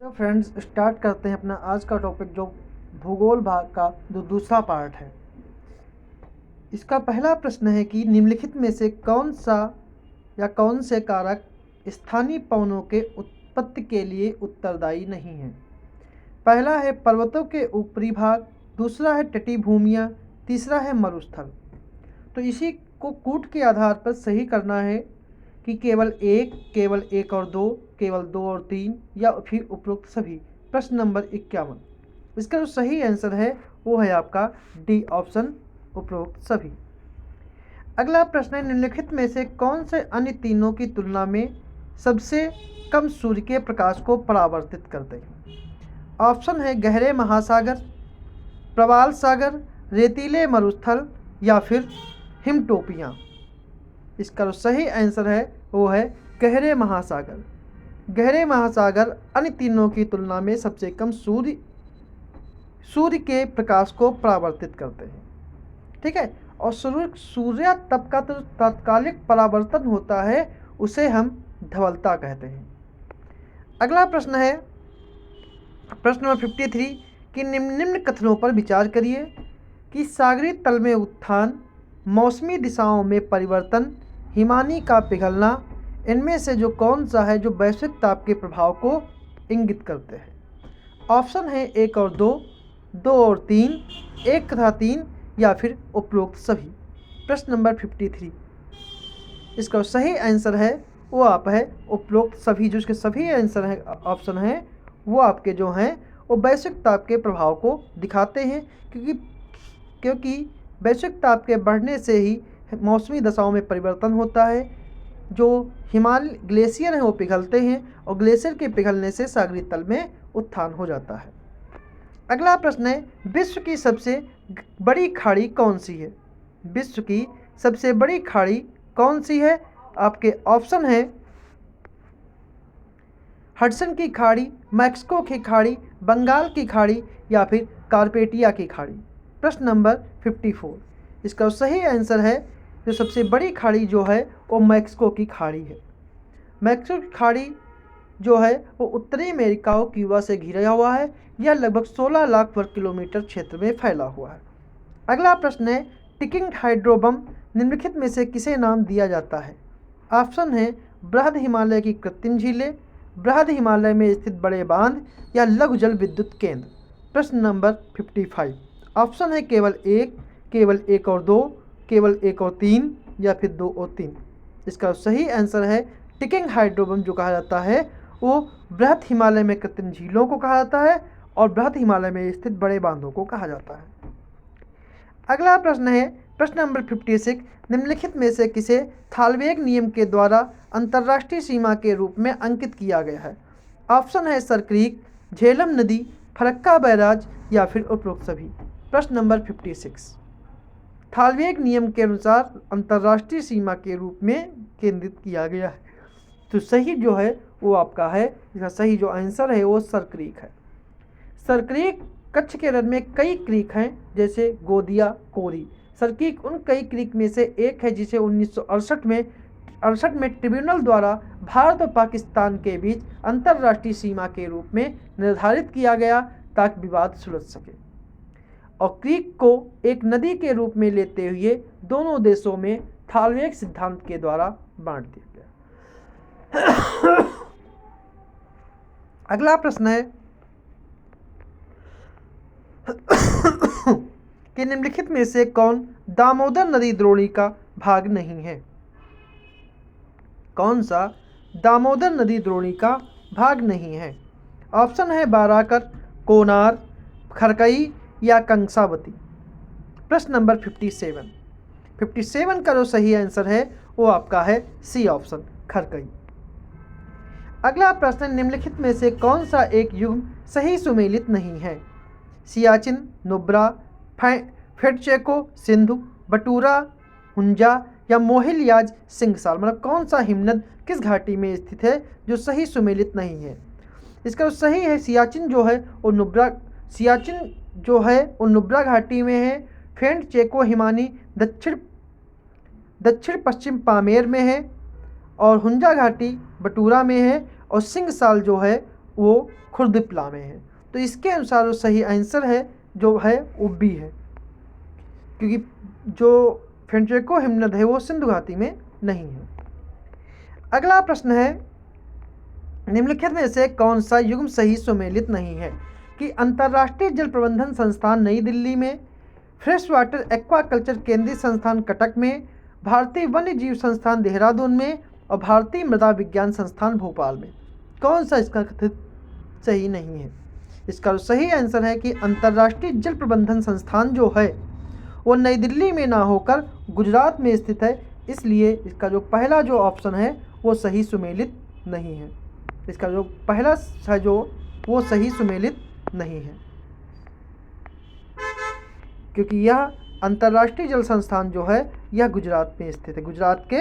तो friends start करते हैं अपना आज का टॉपिक जो भूगोल भाग का जो दूसरा पार्ट है। इसका पहला प्रश्न है कि निम्नलिखित में से कौन सा या कौन से कारक स्थानीय पवनों के उत्पत्ति के लिए उत्तरदायी नहीं है। पहला है पर्वतों के ऊपरी भाग, दूसरा है तटीय भूमियाँ, तीसरा है मरुस्थल। तो इसी को कूट के आधार पर सही करना है कि केवल एक और दो, केवल दो और तीन, या फिर उपरोक्त सभी। प्रश्न नंबर 51, इसका जो सही आंसर है वो है आपका डी ऑप्शन, उपरोक्त सभी। अगला प्रश्न है निम्नलिखित में से कौन से अन्य तीनों की तुलना में सबसे कम सूर्य के प्रकाश को परावर्तित करते हैं। ऑप्शन है गहरे महासागर, प्रवाल सागर, रेतीले मरुस्थल, या फिर हिमटोपियाँ। इसका जो सही आंसर है वो है गहरे महासागर। गहरे महासागर अन्य तीनों की तुलना में सबसे कम सूर्य के प्रकाश को परावर्तित करते हैं। ठीक है, और सूर्य तप का तो तात्कालिक परावर्तन होता है, उसे हम धवलता कहते हैं। अगला प्रश्न है प्रश्न नंबर 53 कि निम्न कथनों पर विचार करिए कि सागरीय तल में उत्थान, मौसमी दिशाओं में परिवर्तन, हिमानी का पिघलना, इनमें से जो कौन सा है जो वैश्विक ताप के प्रभाव को इंगित करते हैं। ऑप्शन है एक और दो, दो और तीन, एक तथा तीन, या फिर उपरोक्त सभी। प्रश्न नंबर 53, इसका सही आंसर है वो आप है उपरोक्त सभी। जो इसके सभी आंसर है ऑप्शन है वो आपके जो हैं वो वैश्विक ताप के प्रभाव को दिखाते हैं, क्योंकि वैश्विक ताप के बढ़ने से ही मौसमी दशाओं में परिवर्तन होता है। जो हिमालय ग्लेशियर हैं वो पिघलते हैं, और ग्लेशियर के पिघलने से सागरीय तल में उत्थान हो जाता है। अगला प्रश्न है विश्व की सबसे बड़ी खाड़ी कौन सी है। विश्व की सबसे बड़ी खाड़ी कौन सी है। आपके ऑप्शन है हडसन की खाड़ी, मैक्सिको की खाड़ी, बंगाल की खाड़ी, या फिर कार्पेटिया की खाड़ी। प्रश्न नंबर 54, इसका सही आंसर है जो सबसे बड़ी खाड़ी जो है वो मैक्सिको की खाड़ी है। मैक्सिको की खाड़ी जो है वो उत्तरी अमेरिका और क्यूबा से घिरा हुआ है। यह लगभग 16 लाख वर्ग किलोमीटर क्षेत्र में फैला हुआ है। अगला प्रश्न है टिकिंग हाइड्रो बम निम्नलिखित में से किसे नाम दिया जाता है। ऑप्शन है बृहद हिमालय की कृत्रिम झीलें, बृहद हिमालय में स्थित बड़े बांध, या लघु जल विद्युत केंद्र। प्रश्न नंबर 55, ऑप्शन है केवल एक और दो, केवल एक और तीन, या फिर दो और तीन। इसका सही आंसर है टिकिंग हाइड्रो बम जो कहा जाता है वो बृहद हिमालय में कृत्रिम झीलों को कहा जाता है, और बृहद हिमालय में स्थित बड़े बांधों को कहा जाता है। अगला प्रश्न है प्रश्न नंबर 56, निम्नलिखित में से किसे थालवेग नियम के द्वारा अंतर्राष्ट्रीय सीमा के रूप में अंकित किया गया है। ऑप्शन है सर क्रीक, झेलम नदी, फरक्का बैराज, या फिर उपरोक्त सभी। प्रश्न नंबर 56, थालवेग नियम के अनुसार अंतर्राष्ट्रीय सीमा के रूप में केंद्रित किया गया है। तो सही जो है वो आपका है, इसका सही जो आंसर है वो सर क्रीक है। सर क्रीक कच्छ के रन में कई क्रीक हैं, जैसे गोदिया, कोरी। सर क्रीक उन कई क्रीक में से एक है जिसे 1968 में ट्रिब्यूनल द्वारा भारत और पाकिस्तान के बीच अंतर्राष्ट्रीय सीमा के रूप में निर्धारित किया गया ताकि विवाद सुलझ सके, और क्रीक को एक नदी के रूप में लेते हुए दोनों देशों में थालवेग सिद्धांत के द्वारा बांट दिया गया। अगला प्रश्न है कि निम्नलिखित में से कौन दामोदर नदी द्रोणी का भाग नहीं है। कौन सा दामोदर नदी द्रोणी का भाग नहीं है। ऑप्शन है बाराकर, कोनार, खरकई, या कंसावती। प्रश्न नंबर 57 का जो सही आंसर है वो आपका है सी ऑप्शन, खरकई। अगला प्रश्न निम्नलिखित में से कौन सा एक युग्म सही सुमेलित नहीं है। सियाचिन, नुब्रा, फेटचेको, सिंधु, बटूरा, हुंजा, या मोहिलयाज सिंगसाल। मतलब कौन सा हिमनद किस घाटी में स्थित है जो सही सुमेलित नहीं है। इसका सही है सियाचिन जो है वो नुब्रा घाटी में है। फेंट चेको हिमानी दक्षिण पश्चिम पामेर में है, और हुंजा घाटी बटूरा में है, और सिंगसाल जो है वो खुर्दपिला में है। तो इसके अनुसार जो सही आंसर है जो है वो बी है, क्योंकि जो फेंट्रेको हिमनद है वो सिंधु घाटी में नहीं है। अगला प्रश्न है, निम्नलिखित में से कौन सा युग्म सही सुमेलित नहीं है? कि अंतर्राष्ट्रीय जल प्रबंधन संस्थान नई दिल्ली में, फ्रेश वाटर एक्वाकल्चर केंद्रीय संस्थान कटक में, भारतीय वन्य जीव संस्थान देहरादून में और भारतीय मृदा विज्ञान संस्थान भोपाल में। कौन सा इसका कथित सही नहीं है? इसका सही आंसर है कि अंतर्राष्ट्रीय जल प्रबंधन संस्थान जो है वो नई दिल्ली में ना होकर गुजरात में स्थित है, इसलिए इसका जो पहला जो ऑप्शन है वो सही सुमेलित नहीं है। इसका जो पहला है जो वो सही सुमेलित नहीं है, क्योंकि यह अंतर्राष्ट्रीय जल संस्थान जो है यह गुजरात में स्थित है, गुजरात के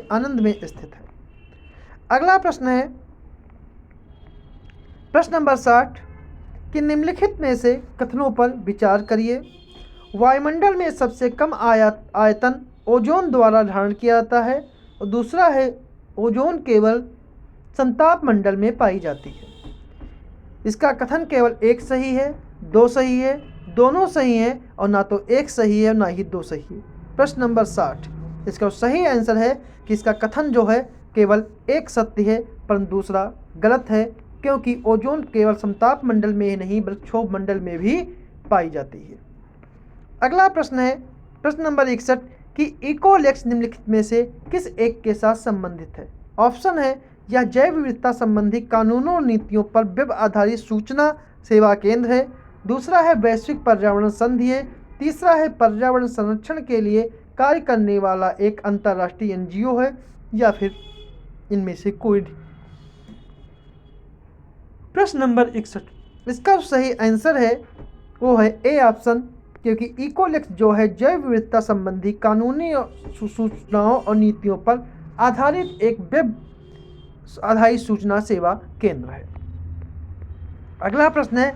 आनंद में स्थित है। अगला प्रश्न है प्रश्न नंबर 60 कि निम्नलिखित में से कथनों पर विचार करिए। वायुमंडल में सबसे कम आयतन ओजोन द्वारा धारण किया जाता है और दूसरा है ओजोन केवल समताप मंडल में पाई जाती है। इसका कथन केवल एक सही है, दो सही है, दोनों सही है और ना तो एक सही है और ना ही दो सही है। प्रश्न नंबर 60 इसका सही आंसर है कि इसका कथन जो है केवल एक सत्य है परंतु दूसरा गलत है, क्योंकि ओजोन केवल समताप मंडल में ही नहीं बल्कि क्षोभ मंडल में भी पाई जाती है। अगला प्रश्न है प्रश्न नंबर 61 कि इकोलेक्स निम्नलिखित में से किस एक के साथ संबंधित है? ऑप्शन है यह जैव विविधता संबंधी कानूनों और नीतियों पर वेब आधारित सूचना सेवा केंद्र है, दूसरा है वैश्विक पर्यावरण संधि है, तीसरा है पर्यावरण संरक्षण के लिए कार्य करने वाला एक अंतर्राष्ट्रीय NGO है, या फिर इनमें से कोई नहीं। प्रश्न नंबर 61 इसका सही आंसर है वो है ए ऑप्शन, क्योंकि इकोलेक्स जो है जैव विविधता संबंधी कानूनी सूचनाओं और नीतियों पर आधारित एक वेब आधारित सूचना सेवा केंद्र है। अगला प्रश्न है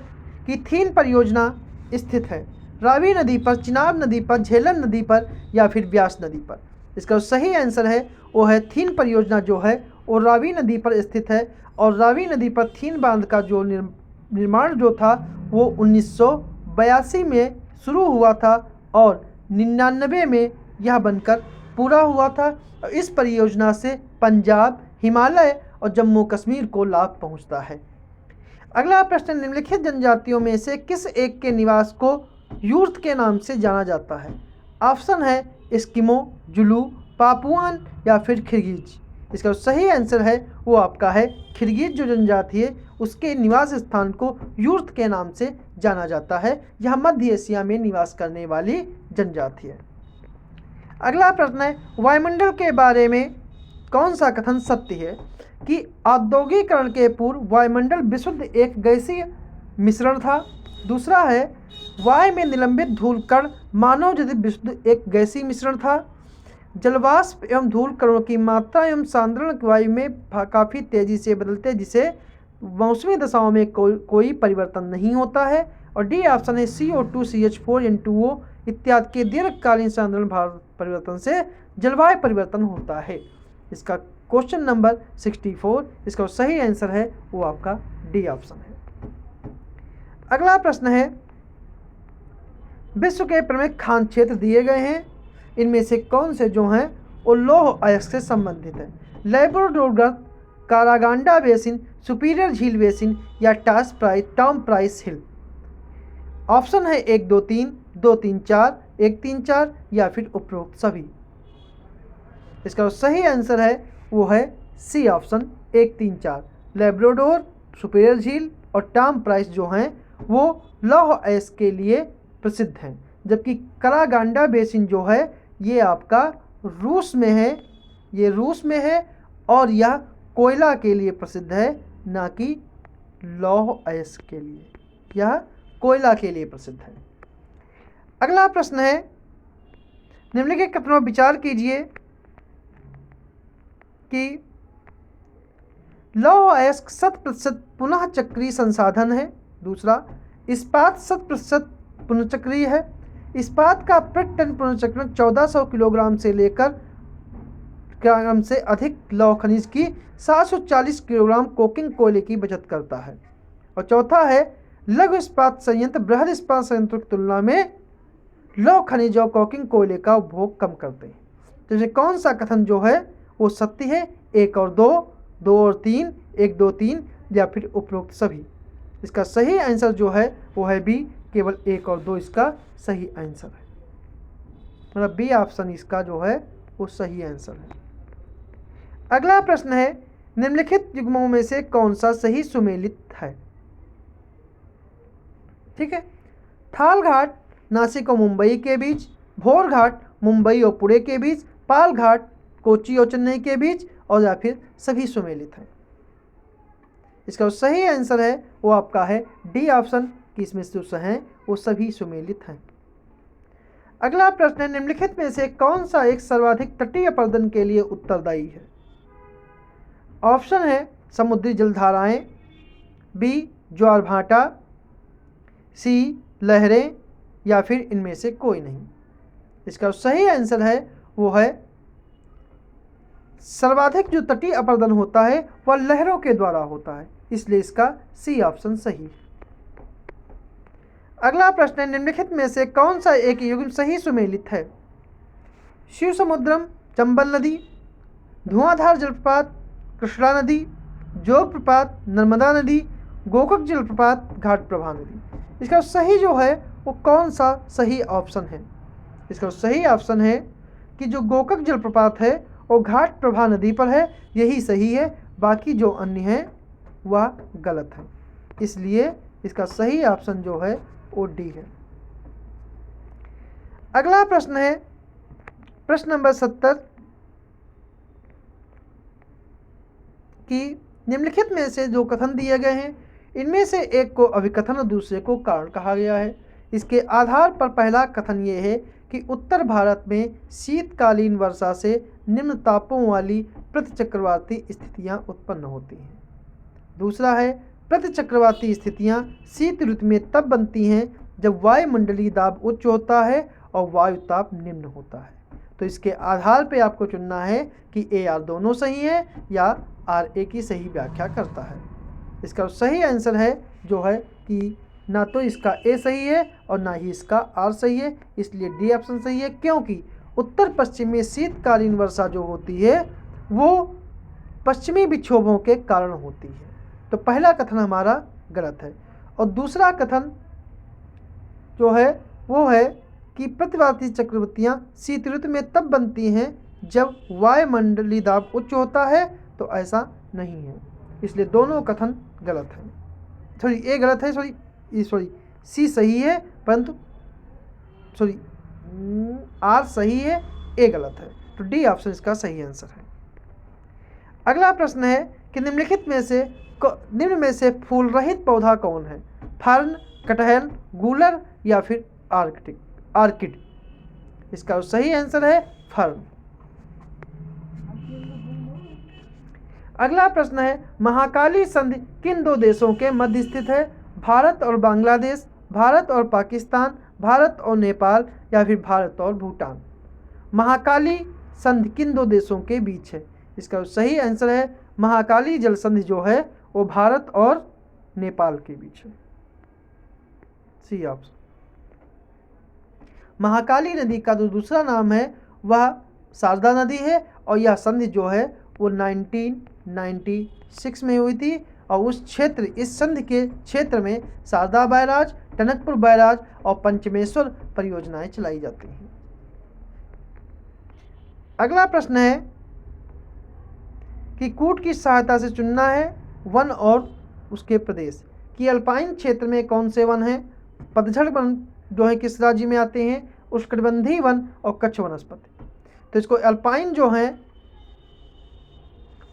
कि थीन परियोजना स्थित है रावी नदी पर, चिनाब नदी पर, झेलम नदी पर या फिर ब्यास नदी पर? इसका सही आंसर है वो है थीन परियोजना जो है वो रावी नदी पर स्थित है और रावी नदी पर थीन बांध का जो निर्माण जो था वो 1982 में शुरू हुआ था और 99 में यह बनकर पूरा हुआ था। और इस परियोजना से पंजाब, हिमालय और जम्मू कश्मीर को लाभ पहुंचता है। अगला प्रश्न, निम्नलिखित जनजातियों में से किस एक के निवास को यूर्थ के नाम से जाना जाता है? ऑप्शन है एस्किमो, जुलू, पापुआन या फिर खिरगिज। इसका सही आंसर है वो आपका है खिरगिज जो जनजाति है उसके निवास स्थान को यूर्थ के नाम से जाना जाता है। यह मध्य एशिया में निवास करने वाली जनजाति है। अगला प्रश्न है वायुमंडल के बारे में कौन सा कथन सत्य है? कि औद्योगिकरण के पूर्व वायुमंडल विशुद्ध एक गैसीय मिश्रण था। दूसरा है वायु में निलंबित धूल कण मानव जैसे विशुद्ध एक गैसीय मिश्रण था। जलवाष्प एवं धूल कणों की मात्रा एवं सांद्रण वायु में काफ़ी तेजी से बदलते जिसे मौसमी दशाओं में कोई परिवर्तन नहीं होता है। और डी ऑप्शन है CO2, CH4, N2O इत्यादि के दीर्घकालीन सांद्रण परिवर्तन से जलवायु परिवर्तन होता है। इसका क्वेश्चन नंबर 64 इसका सही आंसर है वो आपका डी ऑप्शन है। अगला प्रश्न है विश्व के प्रमुख खान क्षेत्र दिए गए हैं, इनमें से कौन से जो हैं वो लौह अयस्क से संबंधित है? लैब्राडोर, कारागांडा बेसिन, सुपीरियर झील बेसिन या टॉम प्राइस हिल? ऑप्शन है 1, 2, 3, 2, 3, 4, 1, 3, 4 या फिर उपरोक्त सभी। इसका सही आंसर है वो है सी ऑप्शन 1, 3, 4। लैब्राडोर, सुपीरियर झील और टॉम प्राइस जो हैं वो लौह अयस्क के लिए प्रसिद्ध हैं, जबकि कारागांडा बेसिन जो है ये आपका रूस में है, ये रूस में है और यह कोयला के लिए प्रसिद्ध है ना कि लौह अयस्क के लिए, यह कोयला के लिए प्रसिद्ध है। अगला प्रश्न है निम्नलिखित कथनों पर विचार कीजिए कि लौह अयस्क 100% पुनः चक्रीय संसाधन है। दूसरा, इस्पात 100% पुनःचक्रीय है। इस्पात का प्रति टन पुनर्चक्रण 1400 किलोग्राम से लेकर ग्राम से अधिक लौह खनिज की 740 किलोग्राम कोकिंग कोयले की बचत करता है। और चौथा है लघु इस्पात संयंत्र बृहद इस्पात संयंत्रों की तुलना में लौह खनिज और कोकिंग कोयले का उपभोग कम करते हैं। तो जैसे कौन सा कथन जो है वो सत्य है? 1 और 2, 2 और 3, 1, 2, 3 या फिर उपरोक्त सभी। इसका सही आंसर जो है वो है बी, केवल 1 और 2 इसका सही आंसर है। मतलब बी ऑप्शन इसका जो है वो सही आंसर है। अगला प्रश्न है निम्नलिखित युग्मों में से कौन सा सही सुमेलित है? ठीक है, थाल घाट नासिक और मुंबई के बीच, भोर घाट मुंबई और पुणे के बीच, पाल घाट कोची और चेन्नई के बीच, और या फिर सभी सुमेलित हैं। इसका सही आंसर है वो आपका है डी ऑप्शन, कि इसमें जो हैं वो सभी सुमेलित हैं। अगला प्रश्न है निम्नलिखित में से कौन सा एक सर्वाधिक तटीय अपर्दन के लिए उत्तरदायी है? ऑप्शन है समुद्री जलधाराएं, बी ज्वार भाटा, सी लहरें, या फिर इनमें से कोई नहीं। इसका सही आंसर है वो है सर्वाधिक जो तटीय अपर्दन होता है वह लहरों के द्वारा होता है, इसलिए इसका सी ऑप्शन सही है। अगला प्रश्न है निम्नलिखित में से कौन सा एक युग्म सही सुमेलित है? शिव समुद्रम चंबल नदी, धुआंधार जलप्रपात कृष्णा नदी, जोग प्रपात नर्मदा नदी, गोकक जलप्रपात घाट प्रभा नदी। इसका सही जो है वो कौन सा सही ऑप्शन है? इसका सही ऑप्शन है कि जो गोकक जलप्रपात है वो घाट प्रभा नदी पर है, यही सही है, बाकी जो अन्य हैं वह गलत है। इसलिए इसका सही ऑप्शन जो है वो डी है। अगला प्रश्न है प्रश्न नंबर 70 कि निम्नलिखित में से जो कथन दिए गए हैं इनमें से एक को अभिकथन और दूसरे को कारण कहा गया है। इसके आधार पर पहला कथन ये है कि उत्तर भारत में शीतकालीन वर्षा से निम्न तापों वाली प्रतिचक्रवाती स्थितियां उत्पन्न होती हैं। दूसरा है प्रतिचक्रवाती स्थितियां शीत ऋतु में तब बनती हैं जब वायुमंडलीय दाब उच्च होता है और वायु ताप निम्न होता है। तो इसके आधार पे आपको चुनना है कि ए आर दोनों सही है या आर ए की सही व्याख्या करता है। इसका सही आंसर है जो है कि ना तो इसका ए सही है और ना ही इसका आर सही है, इसलिए डी ऑप्शन सही है, क्योंकि उत्तर पश्चिम में शीतकालीन वर्षा जो होती है वो पश्चिमी विक्षोभों के कारण होती है। तो पहला कथन हमारा गलत है। और दूसरा कथन जो है वो है कि प्रतिवाती चक्रवृत्तियाँ शीत ऋतु में तब बनती हैं जब वायुमंडलीय दाब उच्च होता है, तो ऐसा नहीं है, इसलिए दोनों कथन गलत हैं। सॉरी ए गलत है, सॉरी सी सही है, परंतु सॉरी आर सही है, ए गलत है। तो डी ऑप्शन इसका सही आंसर है। अगला प्रश्न है कि निम्न में से फूल रहित पौधा कौन है? फर्न, कटहल, गूलर या फिर आर्किड। इसका सही आंसर है फर्न। अगला प्रश्न है महाकाली संधि किन दो देशों के मध्य स्थित है? भारत और बांग्लादेश, भारत और पाकिस्तान, भारत और नेपाल या फिर भारत और भूटान। महाकाली संधि किन दो देशों के बीच है? इसका सही आंसर है महाकाली जल संधि जो है वो भारत और नेपाल के बीच है, सी ऑप्शन। महाकाली नदी का जो दूसरा नाम है वह शारदा नदी है और यह संधि जो है वो 1996 में हुई थी और इस संधि के क्षेत्र में शारदा बैराज, टनकपुर बैराज और पंचमेश्वर परियोजनाएं चलाई जाती हैं। अगला प्रश्न है कि कूट की सहायता से चुनना है वन और उसके प्रदेश कि अल्पाइन क्षेत्र में कौन से वन हैं? पतझड़ वन जो है किस राज्य में आते हैं? उष्णकटिबंधीय वन और कच्छ वनस्पति। तो इसको अल्पाइन जो हैं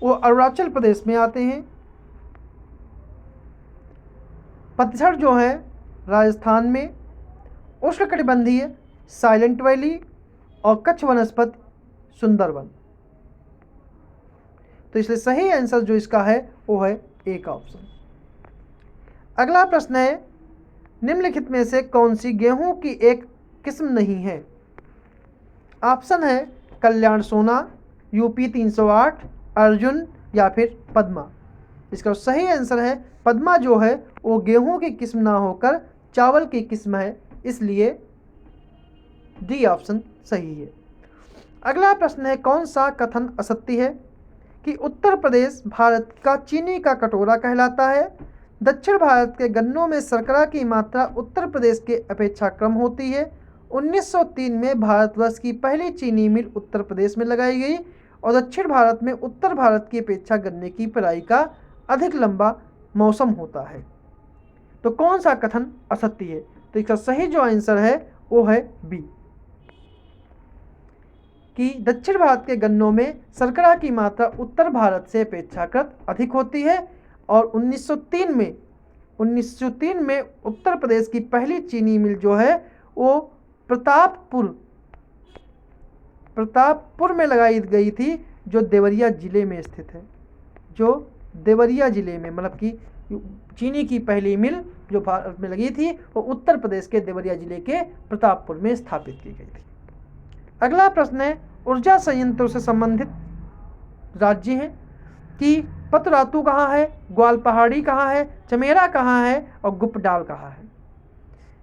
वो अरुणाचल प्रदेश में आते हैं, पतझड़ जो है राजस्थान में, उष्णकटिबंधीय साइलेंट वैली और कच्छ वनस्पति सुंदरवन। तो इसलिए सही आंसर जो इसका है वो है ए का ऑप्शन। अगला प्रश्न है निम्नलिखित में से कौन सी गेहूं की एक किस्म नहीं है? ऑप्शन है कल्याण सोना, यूपी 308, अर्जुन या फिर पद्मा। इसका सही आंसर है पद्मा जो है वो गेहूं की किस्म ना होकर चावल की किस्म है, इसलिए डी ऑप्शन सही है। अगला प्रश्न है कौन सा कथन असत्य है कि उत्तर प्रदेश भारत का चीनी का कटोरा कहलाता है। दक्षिण भारत के गन्नों में शर्करा की मात्रा उत्तर प्रदेश के अपेक्षा कम होती है। 1903 में भारतवर्ष की पहली चीनी मिल उत्तर प्रदेश में लगाई गई और दक्षिण भारत में उत्तर भारत की अपेक्षा गन्ने की पेराई का अधिक लंबा मौसम होता है। तो कौन सा कथन असत्य है? तो इसका सही जो आंसर है वो है बी, कि दक्षिण भारत के गन्नों में शर्करा की मात्रा उत्तर भारत से अपेक्षाकृत अधिक होती है और 1903 में उत्तर प्रदेश की पहली चीनी मिल जो है वो प्रतापपुर में लगाई गई थी, जो देवरिया जिले में स्थित है। जो देवरिया जिले में, मतलब कि चीनी की पहली मिल जो भारत में लगी थी वो उत्तर प्रदेश के देवरिया जिले के प्रतापपुर में स्थापित की गई थी। अगला प्रश्न है ऊर्जा संयंत्रों से संबंधित राज्य हैं कि पतरातू कहाँ है, ग्वाल पहाड़ी कहाँ है, चमेरा कहाँ है और गुप्पडाल कहाँ है।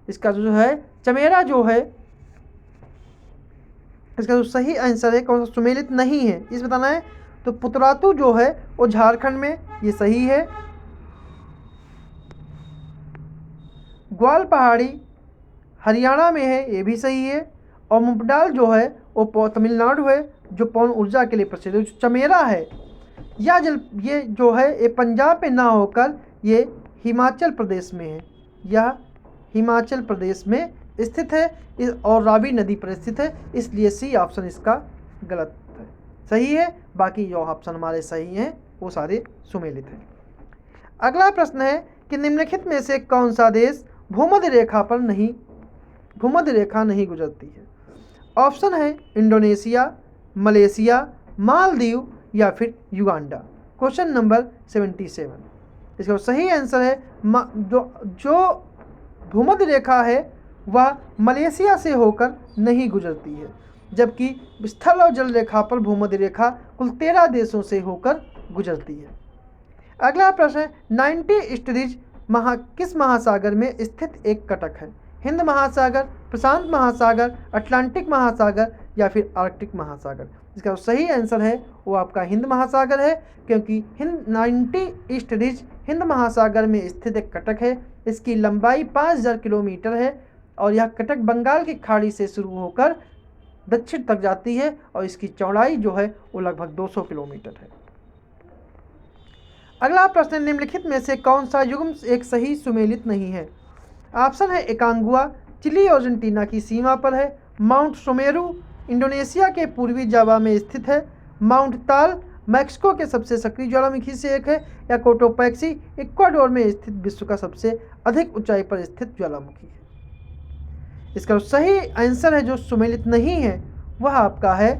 इसका जो है चमेरा जो है, इसका जो सही आंसर है कौन सा सुमेलित नहीं है इस बताना है। तो पुतरातू जो है वो झारखंड में, ये सही है। ग्वाल पहाड़ी हरियाणा में है, ये भी सही है। और मुपडाल जो है वो तमिलनाडु है, जो पवन ऊर्जा के लिए प्रसिद्ध है। जो चमेरा है ये जो है ये पंजाब में ना होकर ये हिमाचल प्रदेश में है, यह हिमाचल प्रदेश में स्थित है और रावी नदी पर स्थित है, इसलिए सी ऑप्शन इसका गलत है। सही है, बाकी जो ऑप्शन हमारे सही हैं वो सारे सुमेलित हैं। अगला प्रश्न है कि निम्नलिखित में से कौन सा देश भूमध्य रेखा नहीं गुजरती है। ऑप्शन है इंडोनेशिया, मलेशिया, मालदीव या फिर युगांडा। Question number 77। इसका सही आंसर है जो भूमध्य रेखा है वह मलेशिया से होकर नहीं गुजरती है, जबकि स्थल और जल रेखा पर भूमध्य रेखा कुल 13 देशों से होकर गुजरती है। अगला प्रश्न है 90 ईस्टरीज किस महासागर में स्थित एक कटक है। हिंद महासागर, प्रशांत महासागर, अटलांटिक महासागर या फिर आर्कटिक महासागर। इसका सही आंसर है वो आपका हिंद महासागर है, क्योंकि 90 ईस्टरीज हिंद महासागर में स्थित एक कटक है। इसकी लंबाई 5000 किलोमीटर है और यह कटक बंगाल की खाड़ी से शुरू होकर दक्षिण तक जाती है और इसकी चौड़ाई जो है वो लगभग 200 किलोमीटर है। अगला प्रश्न निम्नलिखित में से कौन सा युग्म एक सही सुमेलित नहीं है। ऑप्शन है एकांगुआ चिली और अर्जेंटीना की सीमा पर है, माउंट सोमेरू इंडोनेशिया के पूर्वी जावा में स्थित है, माउंट ताल मैक्सिको के सबसे सक्रिय ज्वालामुखी से एक है, या कोटोपैक्सी इक्वाडोर में स्थित विश्व का सबसे अधिक ऊंचाई पर स्थित ज्वालामुखी है। इसका सही आंसर है जो सुमेलित नहीं है वह आपका है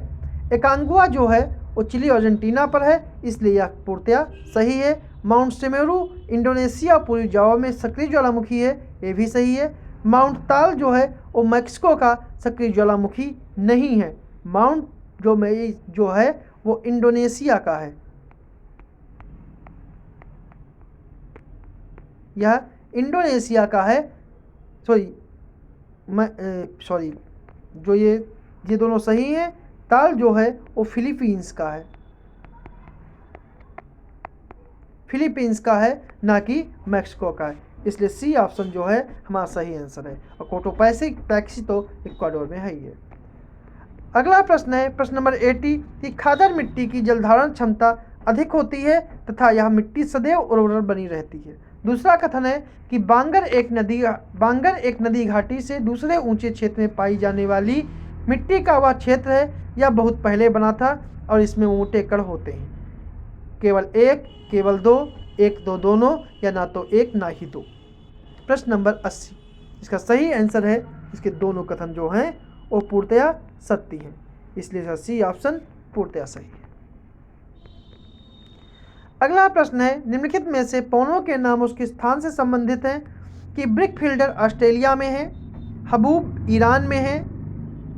एकांगुआ, जो है वो चिली अर्जेंटीना पर है, इसलिए यह पूर्णतया सही है। माउंट सेमेरू इंडोनेशिया पूर्वी जावा में सक्रिय ज्वालामुखी है, ये भी सही है। माउंट ताल जो है वो मैक्सिको का सक्रिय ज्वालामुखी नहीं है। माउंट जो है वो इंडोनेशिया का है, यह इंडोनेशिया का है। जो ये दोनों सही हैं। ताल जो है वो फिलीपींस का है, ना कि मैक्सिको का है, इसलिए सी ऑप्शन जो है हमारा सही आंसर है। और कोटोपैक्सी तो इक्वाडोर में है ही है। अगला प्रश्न है प्रश्न नंबर 80 कि खादर मिट्टी की जलधारण क्षमता अधिक होती है तथा यह मिट्टी सदैव उर्वर बनी रहती है। दूसरा कथन है कि बांगर एक नदी घाटी से दूसरे ऊंचे क्षेत्र में पाई जाने वाली मिट्टी का वह क्षेत्र है यह बहुत पहले बना था और इसमें मोटे कण होते हैं, केवल एक, केवल दो, एक दो दोनों, या ना तो एक ना ही दो। प्रश्न नंबर 80 इसका सही आंसर है, इसके दोनों कथन जो हैं वो पूर्णतया सत्य हैं, इसलिए सी ऑप्शन पूर्णतया सही है। अगला प्रश्न है निम्नलिखित में से पौनों के नाम उसके स्थान से संबंधित हैं कि ब्रिकफिल्डर ऑस्ट्रेलिया में है, हबूब ईरान में है,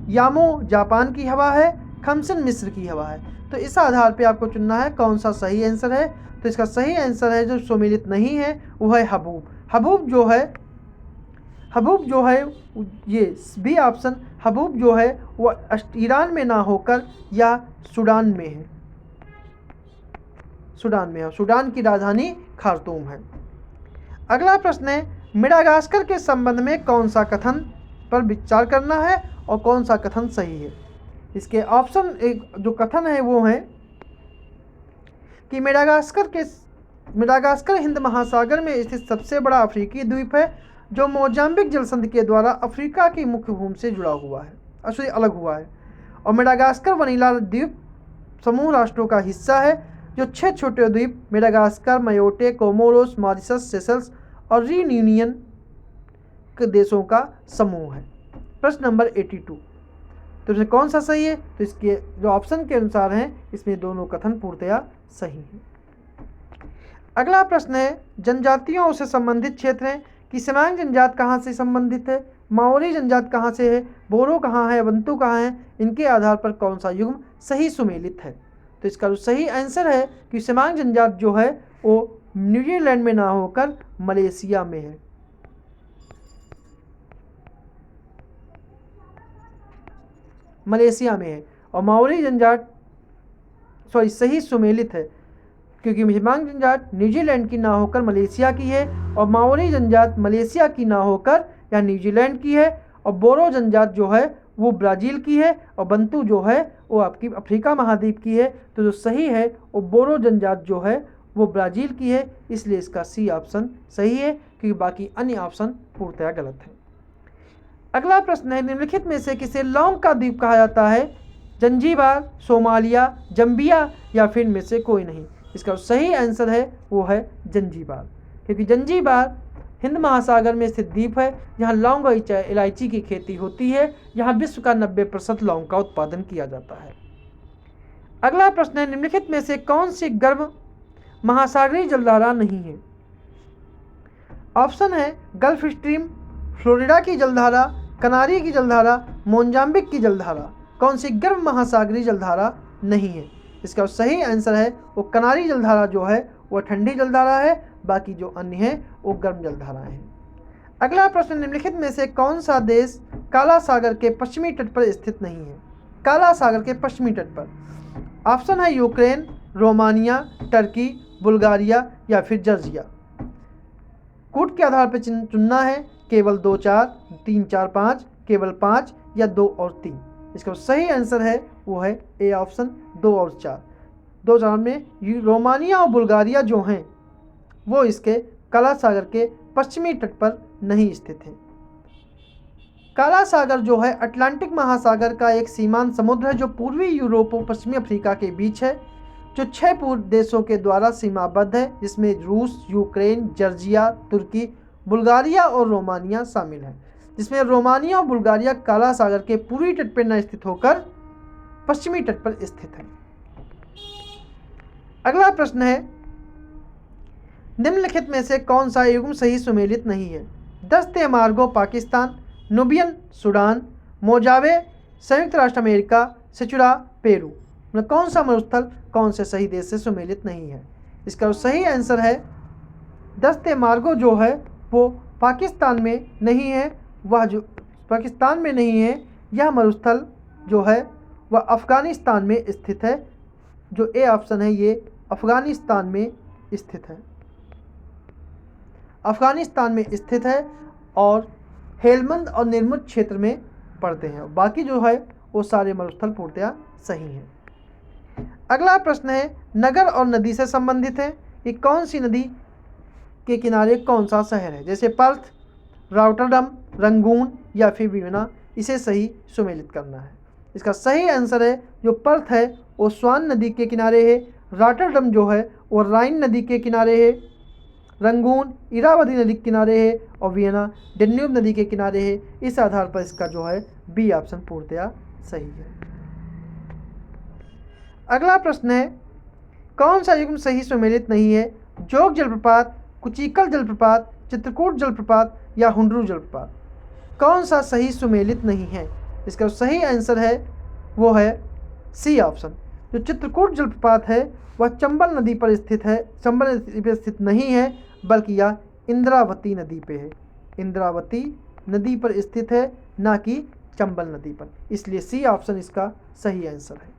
यामो जापान की हवा है, खमसन मिस्र की हवा है। तो इस आधार पे आपको चुनना है कौन सा सही आंसर है। तो इसका सही आंसर है जो सुमेलित नहीं है वो है हबूब। हबूब जो है ये बी ऑप्शन, हबूब जो है वो ईरान में ना होकर या सूडान में है, सूडान की राजधानी खार्तूम है। अगला प्रश्न है मेडागास्कर के संबंध में कौन सा कथन पर विचार करना है और कौन सा कथन सही है। इसके ऑप्शन एक जो कथन है वो है कि मेडागास्कर हिंद महासागर में स्थित सबसे बड़ा अफ्रीकी द्वीप है जो मोजाम्बिक जलसंधि के द्वारा अफ्रीका की मुख्य भूमि से जुड़ा हुआ है, अलग हुआ है। और मेडागास्कर वनीला द्वीप समूह राष्ट्रों का हिस्सा है जो 6 छोटे द्वीप मेडागास्कर, मायोटे, कोमोरोस, मॉरिशस, सेशल्स और रियूनियन के देशों का समूह है। प्रश्न नंबर 82, तो इसमें कौन सा सही है। तो इसके जो ऑप्शन के अनुसार हैं इसमें दोनों कथन पूर्णतया सही हैं। अगला प्रश्न है जनजातियों से संबंधित क्षेत्र हैं कि सेमांग जनजात कहाँ से संबंधित है, माओरी जनजात कहाँ से है, बोरो कहाँ है, बंतु कहाँ है, इनके आधार पर कौन सा युग्म सही सुमेलित है। तो इसका जो सही आंसर है कि सेमांग जनजात जो है वो न्यूजीलैंड में ना होकर मलेशिया में है। और माओरी जनजात सही सुमेलित है क्योंकि सेमांग जनजात न्यूजीलैंड की ना होकर मलेशिया की है और माओरी जनजात मलेशिया की ना होकर या न्यूजीलैंड की है और बोरो जनजात जो है वो ब्राज़ील की है और बंतु जो है वो आपकी अफ्रीका महाद्वीप की है। तो जो सही है वो बोरो जनजात जो है वो ब्राज़ील की है, इसलिए इसका सी ऑप्शन सही है क्योंकि बाकी अन्य ऑप्शन पूर्णतया गलत है। अगला प्रश्न है निम्नलिखित में से किसे लौंग का द्वीप कहा जाता है, जंजीबार, सोमालिया, जंबिया या फिर में से कोई नहीं। इसका सही आंसर है वो है जंजीबार क्योंकि जंजीबार हिंद महासागर में स्थित द्वीप है जहां लौंग और इलायची की खेती होती है, जहां विश्व का 90% लौंग का उत्पादन किया जाता है। अगला प्रश्न है निम्नलिखित में से कौन सी गर्म महासागरीय जलधारा नहीं है। ऑप्शन है गल्फ स्ट्रीम, फ्लोरिडा की जलधारा, कनारी की जलधारा, मोजाम्बिक की जलधारा। कौन सी गर्म महासागरीय जलधारा नहीं है। इसका सही आंसर है वो कनारी जलधारा जो है वो ठंडी जलधारा है, बाकी जो अन्य है वो गर्म जलधाराएं हैं। अगला प्रश्न निम्नलिखित में से कौन सा देश काला सागर के पश्चिमी तट पर स्थित नहीं है। काला सागर के पश्चिमी तट पर ऑप्शन है यूक्रेन, रोमानिया, टर्की, बुल्गारिया या फिर जॉर्जिया। कूट के आधार पर चुनना है केवल 2, 4, 3, 4, 5, केवल 5 या 2 और 3। इसका सही आंसर है वो है ए ऑप्शन 2 और 4। 2, 4 में रोमानिया और बुल्गारिया जो हैं वो इसके काला सागर के पश्चिमी तट पर नहीं स्थित है। काला सागर जो है अटलांटिक महासागर का एक सीमांत समुद्र है जो पूर्वी यूरोप और पश्चिमी अफ्रीका के बीच है, जो 6 पूर्व देशों के द्वारा सीमाबद्ध है जिसमें रूस, यूक्रेन, जॉर्जिया, तुर्की, बुल्गारिया और रोमानिया शामिल है, जिसमें रोमानिया और बुल्गारिया काला सागर के पूर्वी तट पर न स्थित होकर पश्चिमी तट पर स्थित है। अगला प्रश्न है निम्नलिखित में से कौन सा युग्म सही सुमेलित नहीं है। दस्ते मार्गो पाकिस्तान, नुबियन सूडान, मोजावे संयुक्त राष्ट्र अमेरिका, सिचुरा पेरू। कौन सा मरुस्थल कौन से सही देश से सुमेलित नहीं है। इसका सही आंसर है दस्ते मार्गो जो है वो पाकिस्तान में नहीं है, वह जो पाकिस्तान में नहीं है, यह मरुस्थल जो है वह अफ़गानिस्तान में स्थित है। जो ए ऑप्शन है ये अफ़गानिस्तान में स्थित है, अफ़गानिस्तान में स्थित है और हेलमंद और निर्मुत क्षेत्र में पड़ते हैं। बाकी जो है वो सारे मरुस्थल पूर्णतया सही हैं। अगला प्रश्न है नगर और नदी से संबंधित है कि कौन सी नदी के किनारे कौन सा शहर है, जैसे पर्थ, रॉटरडम, रंगून या फिर वियना। इसे सही सुमेलित करना है। इसका सही आंसर है जो पर्थ है वो स्वान नदी के किनारे है, रॉटरडम जो है वो राइन नदी के किनारे है, रंगून इरावदी नदी के किनारे है और वियना डेन्यूब नदी के किनारे है। इस आधार पर इसका जो है बी ऑप्शन पूर्णतया सही है। अगला प्रश्न है कौन सा युग्म सही सुमेलित नहीं है। जोग जलप्रपात, कुचिकल जलप्रपात, चित्रकूट जलप्रपात या हुंडरू जलप्रपात। कौन सा सही सुमेलित नहीं है। इसका सही आंसर है वो है सी ऑप्शन जो चित्रकूट जलप्रपात है वह चंबल नदी पर स्थित है, चंबल नदी पर स्थित नहीं है, बल्कि यह इंद्रावती नदी पे है। इंद्रावती नदी पर स्थित है, ना कि चंबल नदी पर। इसलिए सी ऑप्शन इसका सही आंसर है।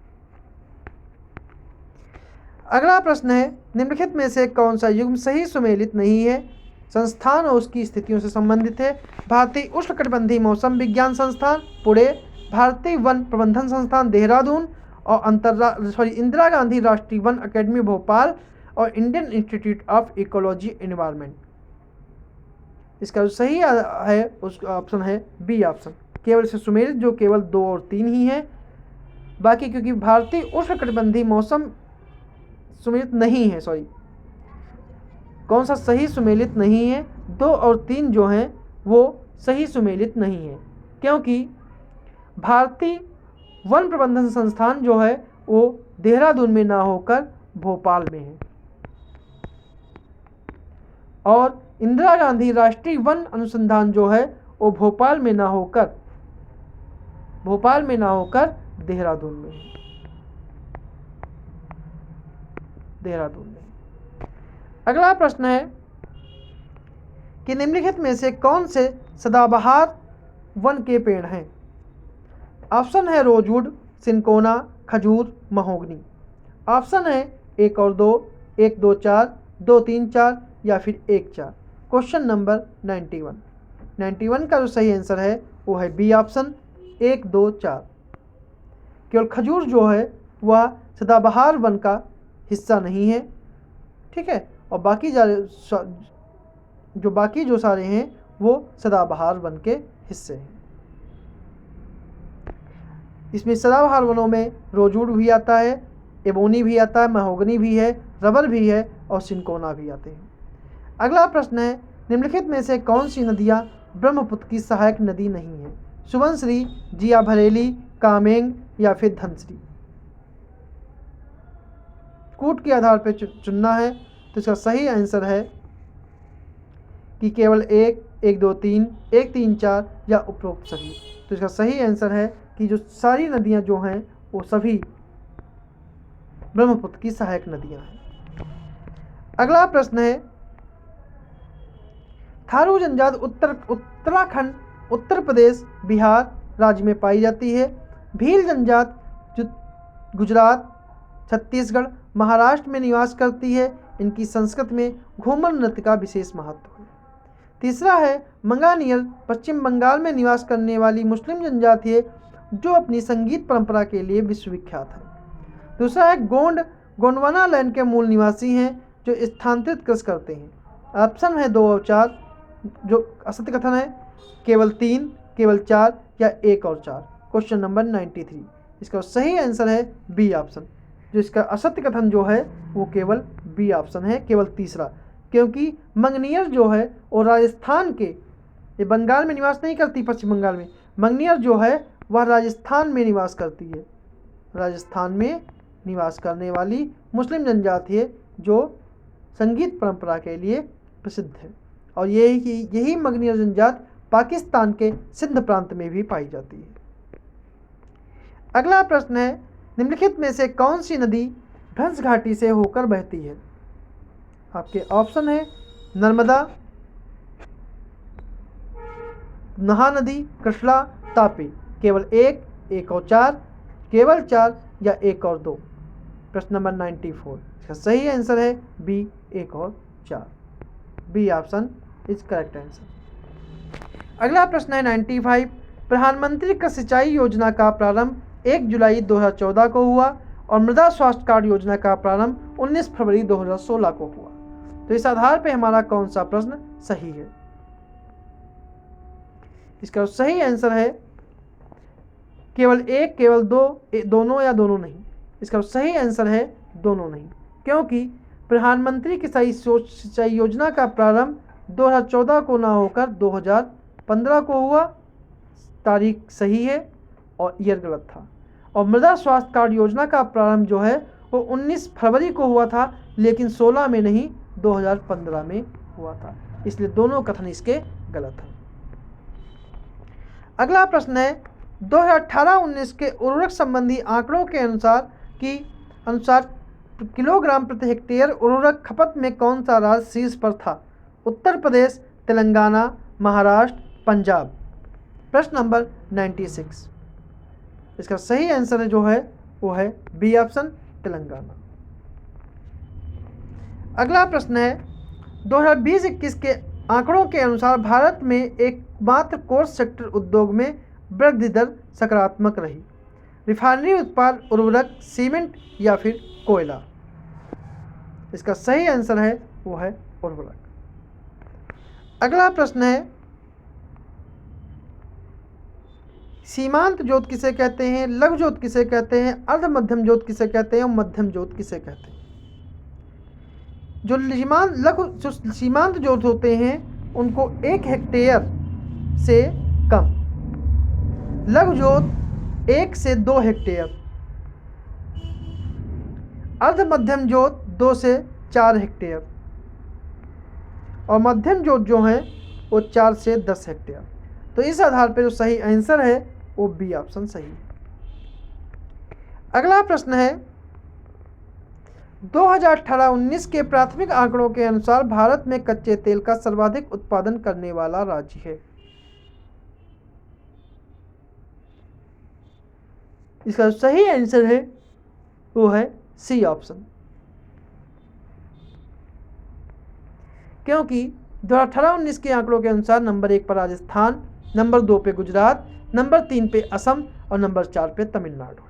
अगला प्रश्न है, निम्नलिखित में से कौन सा युग्म सही सुमेलित नहीं है? संस्थान और उसकी स्थितियों से संबंधित है। भारतीय उष्णकटिबंधीय मौसम विज्ञान संस्थान पुणे, भारतीय वन प्रबंधन संस्थान देहरादून और इंदिरा गांधी राष्ट्रीय वन अकेडमी भोपाल और Indian institute of ecology environment. इसका जो सही है उसका ऑप्शन है बी ऑप्शन, केवल से सुमेलित जो केवल 2 और 3 ही है। बाकी क्योंकि भारतीय उष्णकटिबंधीय मौसम सुमेलित नहीं है, सॉरी कौन सा सही सुमेलित नहीं है? 2 और 3 जो हैं वो सही सुमेलित नहीं है, क्योंकि भारतीय वन प्रबंधन संस्थान जो है वो देहरादून में ना होकर भोपाल में है, और इंदिरा गांधी राष्ट्रीय वन अनुसंधान जो है वो भोपाल में ना होकर देहरादून में है, देहरादून में। अगला प्रश्न है कि निम्नलिखित में से कौन से सदाबहार वन के पेड़ हैं? ऑप्शन है रोजवुड, सिनकोना, खजूर, महोगनी। ऑप्शन है 1 और 2, 1, 2, 4, 2, 3, 4 या फिर 1, 4। क्वेश्चन नंबर 91 का जो सही आंसर है वो है बी ऑप्शन, 1, 2, 4। केवल खजूर जो है वह सदाबहार वन का हिस्सा नहीं है, ठीक है, और बाकी जो सारे हैं वो सदाबहार वन के हिस्से हैं। इसमें सदाबहार वनों में रोजवुड भी आता है, एबोनी भी आता है, महोगनी भी है, रबर भी है और सिनकोना भी आते हैं। अगला प्रश्न है, निम्नलिखित में से कौन सी नदियाँ ब्रह्मपुत्र की सहायक नदी नहीं है? सुबनश्री, जिया भरेली, कामेंग या फिर धनश्री। कूट के आधार पर चुनना है, तो इसका सही आंसर है कि केवल 1, 1, 2, 3, 1, 3, 4 या उपरोक्त सभी। तो इसका सही आंसर है कि जो सारी नदियां जो हैं वो सभी ब्रह्मपुत्र की सहायक नदियां हैं। अगला प्रश्न है, थारू जनजाति उत्तराखंड, उत्तर प्रदेश, बिहार राज्य में पाई जाती है। भील जनजाति गुजरात, छत्तीसगढ़, महाराष्ट्र में निवास करती है। इनकी संस्कृति में घूमर नृत्य का विशेष महत्व है। तीसरा है मंगानियर, पश्चिम बंगाल में निवास करने वाली मुस्लिम जनजाति है जो अपनी संगीत परंपरा के लिए विश्वविख्यात है। दूसरा है गोंड, गोंडवाना लैंड के मूल निवासी हैं जो स्थानांतरित कृषि करते हैं। ऑप्शन है 2 और 4, जो असत्य कथन है केवल 3, केवल 4 या 1 और 4। क्वेश्चन नंबर 93, इसका सही आंसर है बी ऑप्शन। जो इसका असत्य कथन जो है वो केवल बी ऑप्शन है, केवल तीसरा, क्योंकि मंगनियर जो है वो राजस्थान के, ये बंगाल में निवास नहीं करती, पश्चिम बंगाल में। मंगनियर जो है वह राजस्थान में निवास करती है, राजस्थान में निवास करने वाली मुस्लिम जनजाति है जो संगीत परंपरा के लिए प्रसिद्ध है, और यही मंगनियर जनजाति पाकिस्तान के सिंध प्रांत में भी पाई जाती है। अगला प्रश्न है, निम्नलिखित में से कौन सी नदी भ्रंश घाटी से होकर बहती है? आपके ऑप्शन है नर्मदा, महानदी, कृष्णा, तापी। केवल 1, 1 और 4, केवल 4 या 1 और 2। प्रश्न नंबर 94, इसका सही आंसर है बी, 1 और 4। B option is correct answer. अगला प्रश्न है 95, प्रधानमंत्री कृषि सिंचाई योजना का प्रारंभ 1 जुलाई 2014 को हुआ और मृदा स्वास्थ्य कार्ड योजना का प्रारंभ 19 फरवरी 2016 को हुआ। तो इस आधार पर हमारा कौन सा प्रश्न सही है? इसका सही आंसर है केवल 1, केवल 2, दोनों या दोनों नहीं। इसका सही आंसर है दोनों नहीं, क्योंकि प्रधानमंत्री किसान सिंचाई योजना का प्रारंभ 2014 को ना होकर 2015 को हुआ। तारीख सही है और ईयर गलत था। और मृदा स्वास्थ्य कार्ड योजना का प्रारंभ जो है वो 19 फरवरी को हुआ था, लेकिन 16 में नहीं 2015 में हुआ था। इसलिए दोनों कथन इसके गलत हैं। अगला प्रश्न है 2018-19 के उर्वरक संबंधी आंकड़ों के अनुसार कि अनुसार किलोग्राम प्रति हेक्टेयर उर्वरक खपत में कौन सा राज्य शीर्ष पर था? उत्तर प्रदेश, तेलंगाना, महाराष्ट्र, पंजाब। प्रश्न नंबर 96। इसका सही आंसर जो है वो है बी ऑप्शन, तेलंगाना। अगला प्रश्न है 2020-21 के आंकड़ों के अनुसार भारत में एकमात्र कोर्स सेक्टर उद्योग में वृद्धि दर सकारात्मक रही। रिफाइनरी उत्पाद, उर्वरक, सीमेंट या फिर कोयला। इसका सही आंसर है वो है उर्वरक। अगला प्रश्न है सीमांत जोत किसे कहते हैं, लघु जोत किसे कहते हैं, अर्ध मध्यम जोत किसे कहते हैं और मध्यम जोत किसे कहते हैं? जो सीमांत जोत होते हैं उनको 1 हेक्टेयर से कम, लघु जोत 1 से 2 हेक्टेयर, अर्ध मध्यम जोत 2 से 4 हेक्टेयर और मध्यम जोत जो है वो 4 से 10 हेक्टेयर। तो इस आधार पर जो सही आंसर है वो बी ऑप्शन सही है। अगला प्रश्न है 2018-19 के प्राथमिक आंकड़ों के अनुसार भारत में कच्चे तेल का सर्वाधिक उत्पादन करने वाला राज्य है। इसका सही आंसर है वो है सी ऑप्शन, क्योंकि 2018-19 के आंकड़ों के अनुसार नंबर 1 पर राजस्थान, नंबर 2 पे गुजरात, नंबर 3 पे असम और नंबर 4 पे तमिलनाडु।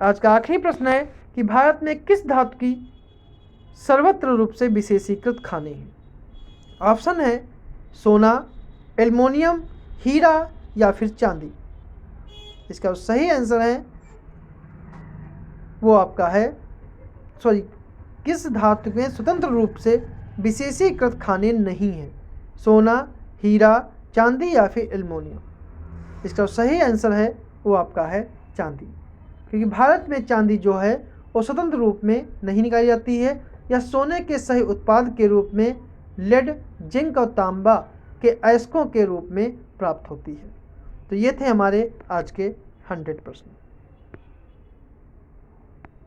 आज का आखिरी प्रश्न है कि भारत में किस धातु की सर्वत्र रूप से विशेषीकृत खाने हैं? ऑप्शन है सोना, एल्युमिनियम, हीरा या फिर चांदी। इसका सही आंसर है वो आपका है किस धातु में स्वतंत्र रूप से विशेषीकृत खाने नहीं हैं? सोना, हीरा, चांदी या फिर एल्युमिनियम। इसका सही आंसर है वो आपका है चांदी, क्योंकि भारत में चांदी जो है वो स्वतंत्र रूप में नहीं निकाली जाती है। यह सोने के सही उत्पाद के रूप में लेड, जिंक और तांबा के अयस्कों के रूप में प्राप्त होती है। तो ये थे हमारे आज के 100 प्रश्न।